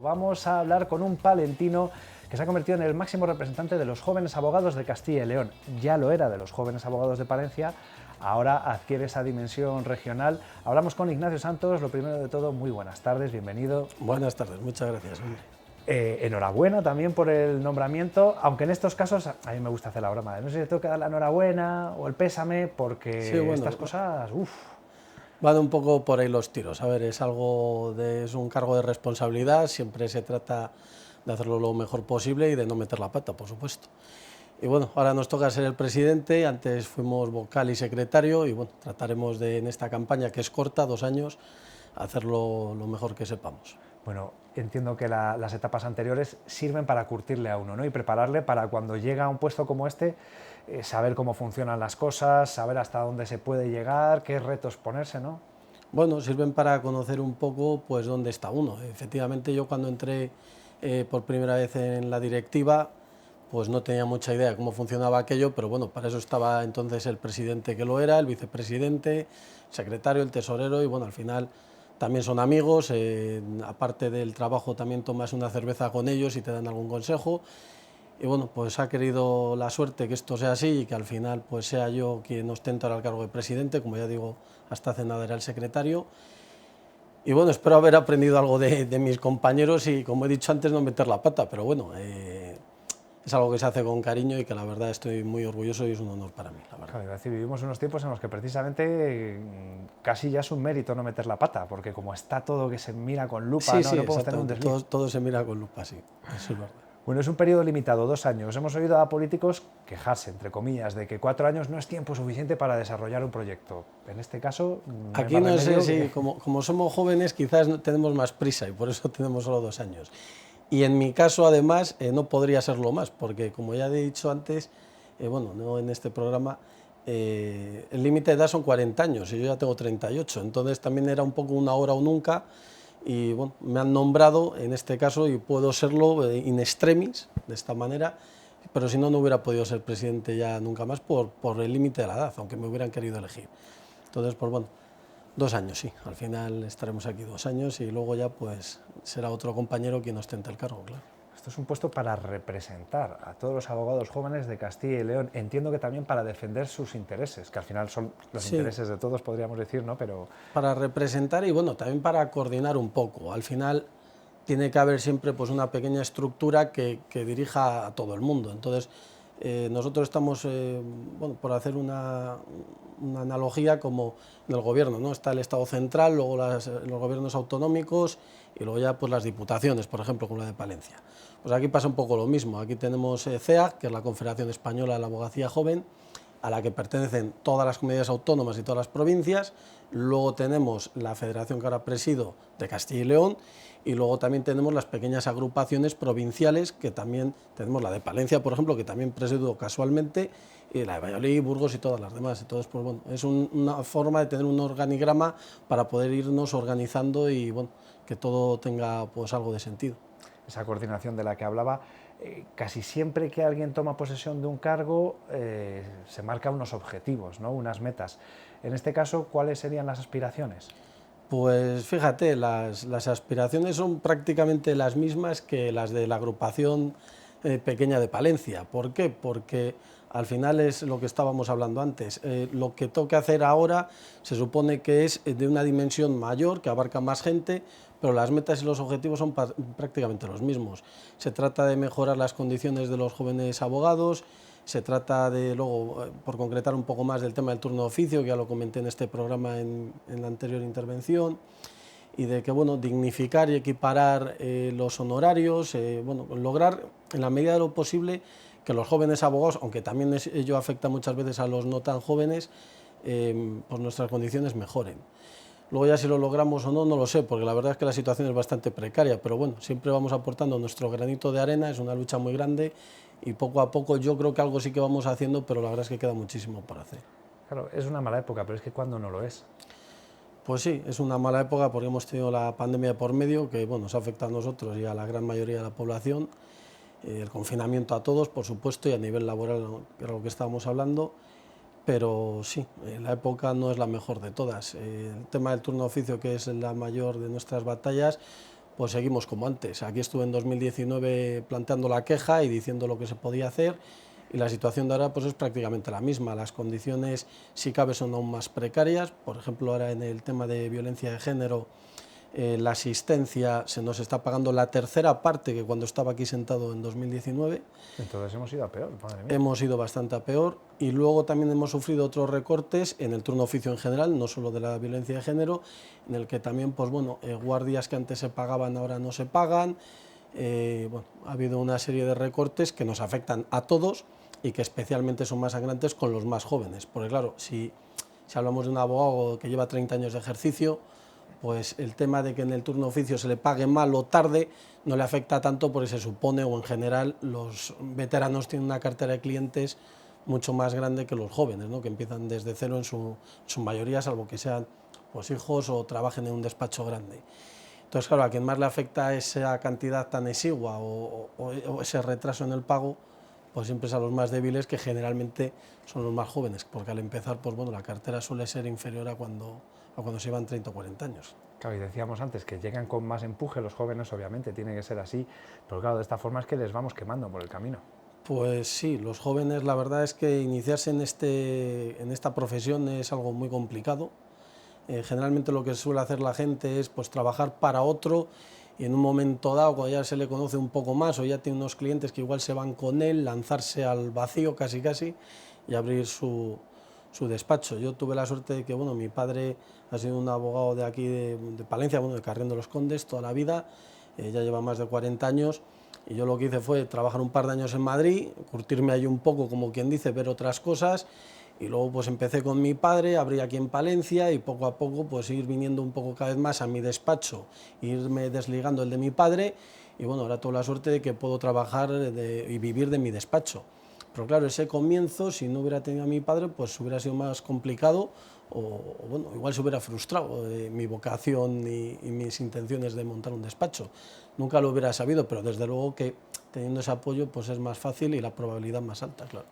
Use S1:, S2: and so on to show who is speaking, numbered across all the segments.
S1: Vamos a hablar con un palentino que se ha convertido en el máximo representante de los jóvenes abogados de Castilla y León. Ya lo era de los jóvenes abogados de Palencia, ahora adquiere esa dimensión regional. Hablamos con Ignacio Santos. Lo primero de todo, muy buenas tardes, bienvenido.
S2: Buenas tardes, muchas gracias.
S1: Enhorabuena también por el nombramiento, aunque en estos casos a mí me gusta hacer la broma de no sé si tengo que dar la enhorabuena o el pésame, porque
S2: Sí, bueno,
S1: estas cosas,
S2: van un poco por ahí los tiros. A ver, es un cargo de responsabilidad, siempre se trata de hacerlo lo mejor posible y de no meter la pata, por supuesto. Y bueno, ahora nos toca ser el presidente, antes fuimos vocal y secretario y bueno, trataremos de en esta campaña, que es corta, 2 años, hacerlo lo mejor que sepamos.
S1: Bueno, entiendo que las etapas anteriores sirven para curtirle a uno, ¿no? Y prepararle para cuando llega a un puesto como este, saber cómo funcionan las cosas, saber hasta dónde se puede llegar, qué retos ponerse, ¿no?
S2: Bueno, sirven para conocer un poco pues dónde está uno. Efectivamente, yo cuando entré por primera vez en la directiva, pues no tenía mucha idea de cómo funcionaba aquello, pero bueno, para eso estaba entonces el presidente, que lo era, el vicepresidente, el secretario, el tesorero, y bueno, al final también son amigos, aparte del trabajo también tomas una cerveza con ellos y te dan algún consejo. Y bueno, pues ha querido la suerte que esto sea así y que al final pues sea yo quien ostenta ahora el cargo de presidente, como ya digo, hasta hace nada era el secretario. Y bueno, espero haber aprendido algo de mis compañeros y, como he dicho antes, no meter la pata, pero bueno, es algo que se hace con cariño y que la verdad estoy muy orgulloso y es un honor para mí, la verdad.
S1: Claro, es decir, vivimos unos tiempos en los que precisamente casi ya es un mérito no meter la pata, porque como está todo que se mira con lupa,
S2: Sí,
S1: ¿no?
S2: sí,
S1: No podemos tener un
S2: exactamente,
S1: desliz.
S2: todo se mira con lupa, sí, eso es verdad.
S1: Bueno, es un periodo limitado, 2 años. Hemos oído a políticos quejarse, entre comillas, de que 4 años no es tiempo suficiente para desarrollar un proyecto. En este caso, no hay
S2: Aquí
S1: más
S2: no sé
S1: remedio
S2: si,
S1: que...
S2: como somos jóvenes, quizás tenemos más prisa y por eso tenemos solo 2 años. Y en mi caso, además, no podría serlo más, porque como ya he dicho antes, bueno, no en este programa, el límite de edad son 40 años y yo ya tengo 38, entonces también era un poco una hora o nunca. Y bueno, me han nombrado en este caso y puedo serlo in extremis, de esta manera, pero si no, no hubiera podido ser presidente ya nunca más por el límite de la edad, aunque me hubieran querido elegir. Entonces, pues bueno, 2 años, sí, al final estaremos aquí 2 años y luego ya pues será otro compañero quien ostente el cargo, claro.
S1: Esto es un puesto para representar a todos los abogados jóvenes de Castilla y León. Entiendo que también para defender sus intereses, que al final son los
S2: Sí,
S1: intereses de todos, podríamos decir, ¿no? Pero
S2: para representar y bueno, también para coordinar un poco. Al final tiene que haber siempre pues una pequeña estructura que dirija a todo el mundo. Entonces, nosotros estamos, bueno, por hacer una analogía como en el gobierno, ¿no? Está el Estado central, luego los gobiernos autonómicos y luego ya pues las diputaciones, por ejemplo, como la de Palencia. Pues aquí pasa un poco lo mismo. Aquí tenemos CEAC, que es la Confederación Española de la Abogacía Joven, a la que pertenecen todas las comunidades autónomas y todas las provincias. Luego tenemos la federación que ahora presido de Castilla y León, y luego también tenemos las pequeñas agrupaciones provinciales, que también tenemos la de Palencia, por ejemplo, que también presido casualmente, y la de Valladolid, Burgos y todas las demás. Entonces, pues bueno, es una forma de tener un organigrama para poder irnos organizando y bueno, que todo tenga pues algo de sentido.
S1: esa coordinación de la que hablaba, casi siempre que alguien toma posesión de un cargo se marca unos objetivos, ¿no? Unas metas. En este caso, ¿cuáles serían las aspiraciones?
S2: Pues fíjate, las aspiraciones son prácticamente las mismas que las de la agrupación pequeña de Palencia. ¿Por qué? Porque al final es lo que estábamos hablando antes. Lo que toca hacer ahora se supone que es de una dimensión mayor, que abarca más gente, pero las metas y los objetivos son prácticamente los mismos. Se trata de mejorar las condiciones de los jóvenes abogados. Se trata de, luego, por concretar un poco más del tema del turno de oficio, que ya lo comenté en este programa en la anterior intervención, y de que, bueno, dignificar y equiparar los honorarios, bueno, lograr en la medida de lo posible que los jóvenes abogados, aunque también ello afecta muchas veces a los no tan jóvenes, pues nuestras condiciones mejoren. Luego ya si lo logramos o no, no lo sé, porque la verdad es que la situación es bastante precaria, pero bueno, siempre vamos aportando nuestro granito de arena, es una lucha muy grande y poco a poco yo creo que algo sí que vamos haciendo, pero la verdad es que queda muchísimo por hacer.
S1: Claro, es una mala época, pero es que cuando no lo es.
S2: Pues sí, es una mala época porque hemos tenido la pandemia por medio, que bueno, nos ha afectado a nosotros y a la gran mayoría de la población, el confinamiento a todos, por supuesto, y a nivel laboral, que era lo que estábamos hablando. Pero sí, la época no es la mejor de todas. El tema del turno de oficio, que es la mayor de nuestras batallas, pues seguimos como antes. Aquí estuve en 2019 planteando la queja y diciendo lo que se podía hacer, y la situación de ahora pues es prácticamente la misma. Las condiciones, si cabe, son aún más precarias. Por ejemplo, ahora en el tema de violencia de género, la asistencia se nos está pagando la tercera parte que cuando estaba aquí sentado en 2019.
S1: Entonces hemos ido a peor, madre mía.
S2: Hemos ido bastante a peor, y luego también hemos sufrido otros recortes en el turno oficio en general, no solo de la violencia de género, en el que también, pues bueno, guardias que antes se pagaban ahora no se pagan. Bueno, ha habido una serie de recortes que nos afectan a todos y que especialmente son más sangrantes con los más jóvenes, porque claro, si hablamos de un abogado que lleva 30 años de ejercicio, pues el tema de que en el turno oficio se le pague mal o tarde no le afecta tanto, porque se supone, o en general, los veteranos tienen una cartera de clientes mucho más grande que los jóvenes, ¿no?, que empiezan desde cero en su mayoría, salvo que sean pues hijos o trabajen en un despacho grande. Entonces, claro, a quien más le afecta esa cantidad tan exigua o ese retraso en el pago, pues siempre es a los más débiles, que generalmente son los más jóvenes, porque al empezar, pues bueno, la cartera suele ser inferior a cuando se llevan 30 o 40 años.
S1: Claro, y decíamos antes que llegan con más empuje los jóvenes, obviamente, tiene que ser así, pero claro, de esta forma es que les vamos quemando por el camino.
S2: Pues sí, los jóvenes, la verdad es que iniciarse en esta profesión es algo muy complicado. Generalmente lo que suele hacer la gente es pues trabajar para otro, y en un momento dado, cuando ya se le conoce un poco más o ya tiene unos clientes que igual se van con él, lanzarse al vacío casi y abrir su despacho. Yo tuve la suerte de que, bueno, mi padre ha sido un abogado de aquí de Palencia, bueno, de Carrión de los Condes toda la vida, ya lleva más de 40 años, y yo lo que hice fue trabajar un par de años en Madrid, curtirme ahí un poco, como quien dice, ver otras cosas, y luego pues empecé con mi padre, abrí aquí en Palencia, y poco a poco pues ir viniendo un poco cada vez más a mi despacho, irme desligando el de mi padre, y bueno, ahora tengo la suerte de que puedo trabajar y vivir de mi despacho. Pero claro, ese comienzo, si no hubiera tenido a mi padre, pues hubiera sido más complicado, o bueno, igual se hubiera frustrado mi vocación y mis intenciones de montar un despacho. Nunca lo hubiera sabido, pero desde luego que teniendo ese apoyo pues es más fácil y la probabilidad más alta, claro.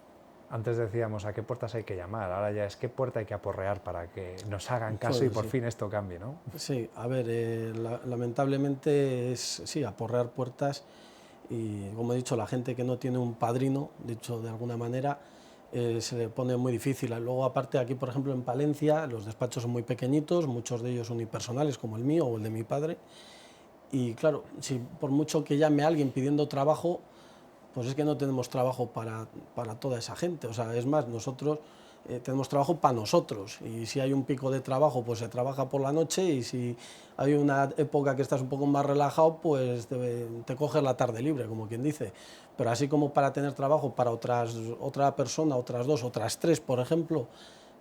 S1: Antes decíamos a qué puertas hay que llamar, ahora ya es qué puerta hay que aporrear para que nos hagan caso
S2: Pues,
S1: y por
S2: sí.
S1: fin esto cambie, ¿no?
S2: Sí, a ver, lamentablemente es, sí, aporrear puertas, y como he dicho, la gente que no tiene un padrino, dicho de alguna manera, se le pone muy difícil. Luego, aparte, aquí, por ejemplo, en Palencia, los despachos son muy pequeñitos, muchos de ellos unipersonales, como el mío o el de mi padre, y claro, si por mucho que llame a alguien pidiendo trabajo, pues es que no tenemos trabajo para toda esa gente. O sea, es más, nosotros tenemos trabajo para nosotros, y si hay un pico de trabajo, pues se trabaja por la noche, y si hay una época que estás un poco más relajado, pues te coges la tarde libre, como quien dice. Pero así como para tener trabajo para otra persona, otras dos, otras tres, por ejemplo,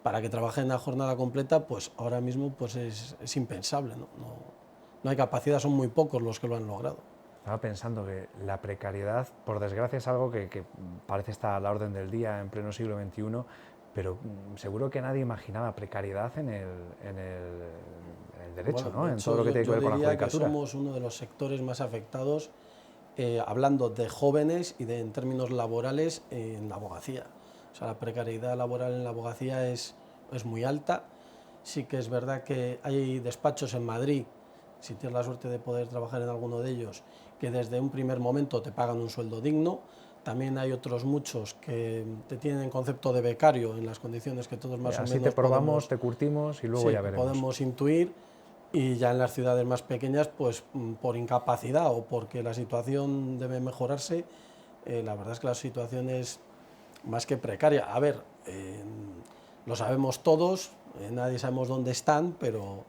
S2: para que trabajen a jornada completa, pues ahora mismo pues es impensable, ¿no? No hay capacidad, son muy pocos los que lo han logrado.
S1: Estaba pensando que la precariedad, por desgracia, es algo que parece estar a la orden del día en pleno siglo XXI, pero seguro que nadie imaginaba precariedad en el derecho,
S2: Bueno,
S1: ¿no?
S2: de
S1: En
S2: hecho,
S1: todo lo que tiene que ver con la
S2: diría que
S1: judicatura.
S2: somos uno de los sectores más afectados, hablando de jóvenes y en términos laborales, en la abogacía. O sea, la precariedad laboral en la abogacía es muy alta. Sí que es verdad que hay despachos en Madrid, si tienes la suerte de poder trabajar en alguno de ellos, que desde un primer momento te pagan un sueldo digno. También hay otros muchos que te tienen en concepto de becario, en las condiciones que todos más o
S1: Así
S2: menos
S1: te probamos, te curtimos y luego
S2: sí,
S1: ya veremos.
S2: podemos intuir. Y ya en las ciudades más pequeñas, pues por incapacidad o porque la situación debe mejorarse, la verdad es que la situación es más que precaria. A ver, lo sabemos todos, nadie sabemos dónde están, pero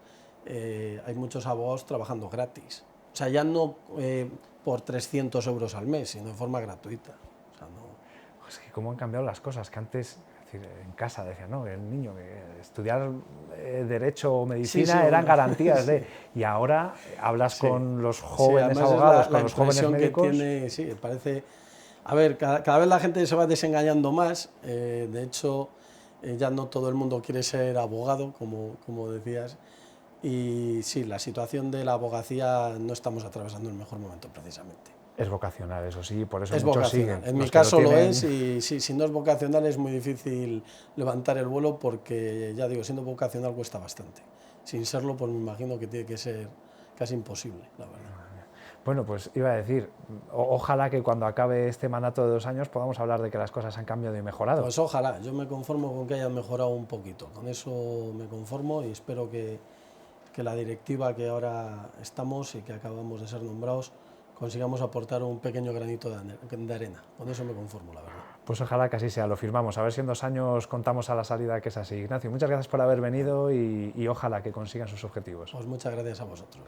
S2: hay muchos abogados trabajando gratis. O sea, ya no por 300 euros al mes, sino de forma gratuita. O sea, no.
S1: Es que cómo han cambiado las cosas, que antes, es decir, en casa decían, no, el niño, que estudiar Derecho o Medicina
S2: Sí, sí,
S1: eran
S2: bueno,
S1: garantías
S2: sí.
S1: y ahora hablas
S2: Sí,
S1: con los
S2: sí,
S1: jóvenes
S2: además
S1: abogados,
S2: es
S1: con
S2: la
S1: los jóvenes
S2: impresión que
S1: médicos.
S2: tiene, sí, parece. A ver, cada vez la gente se va desengañando más, de hecho, ya no todo el mundo quiere ser abogado, como decías, y sí, la situación de la abogacía no estamos atravesando el mejor momento precisamente.
S1: Es vocacional, eso sí, por eso
S2: Es
S1: muchos
S2: vocacional,
S1: siguen.
S2: en mi
S1: Los que
S2: caso lo
S1: tienen...
S2: es, y sí, si no es vocacional es muy difícil levantar el vuelo, porque ya digo, siendo vocacional cuesta bastante. Sin serlo, pues me imagino que tiene que ser casi imposible, la verdad.
S1: Bueno, pues iba a decir, ojalá que cuando acabe este mandato de 2 años podamos hablar de que las cosas han cambiado y mejorado.
S2: Pues ojalá, yo me conformo con que hayan mejorado un poquito, con eso me conformo y espero que la directiva que ahora estamos y que acabamos de ser nombrados consigamos aportar un pequeño granito de arena. Con eso me conformo, la verdad.
S1: Pues ojalá que así sea, lo firmamos. A ver si en 2 años contamos a la salida que es así. Ignacio, muchas gracias por haber venido y ojalá que consigan sus objetivos.
S2: Pues muchas gracias a vosotros.